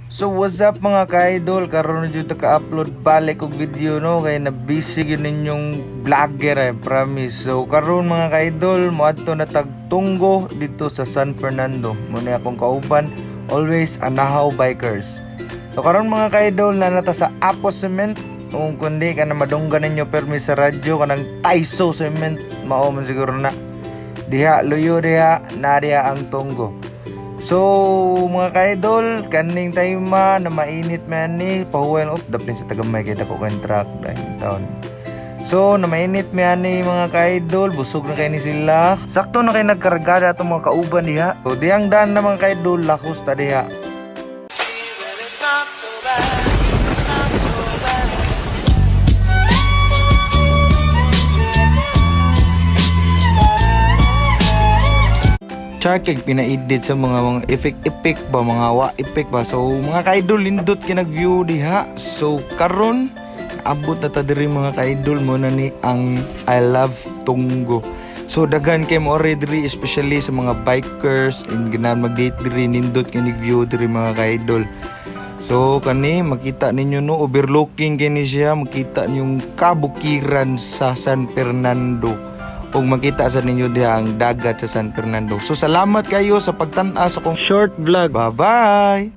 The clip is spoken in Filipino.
So what's up mga ka-idol, karon jud ta ka-upload balik og video no kay na busy gyud ninyong vlogger promise. So karon mga ka-idol, moadto na tagtunggo dito sa San Fernando. Muna akong kauban, always anahaw bikers. So karon mga ka-idol, na nata sa Apo Cement. Kung kundi ka na madunggan ninyo permis sa radyo kanang Taiso Cement, mao man siguro na. Diha luyo diha na diha ang tunggo. So mga ka-idol, kaning time na mainit man ni pahuwel up daplin sa tagamay kay dako kan truck dahil taon. So na mainit man ni mga ka-idol, busog na kay ni sila. Sakto na kay nagkargada atong mga kauban diha. So diyang dan na mga ka-idol, lakos ta diha. Charkig pina-edit sa mga effect ba, mga wa-effect ba. So mga ka-idol, lindot kinag-view diha. So karon abot na ta diri mga ka-idol, mo na ni ang I Love Tunggo. So daghan kay mo diri, especially sa mga bikers and ganahan mag-date diri, nindot kinig-view diri mga ka-idol. So kani makita ninyo no, overlooking kini siya, makita niyong kabukiran sa San Fernando. Kung makita sa ninyo diha ang dagat sa San Fernando. So salamat kayo sa pagtan-a sa kong short vlog. Bye bye.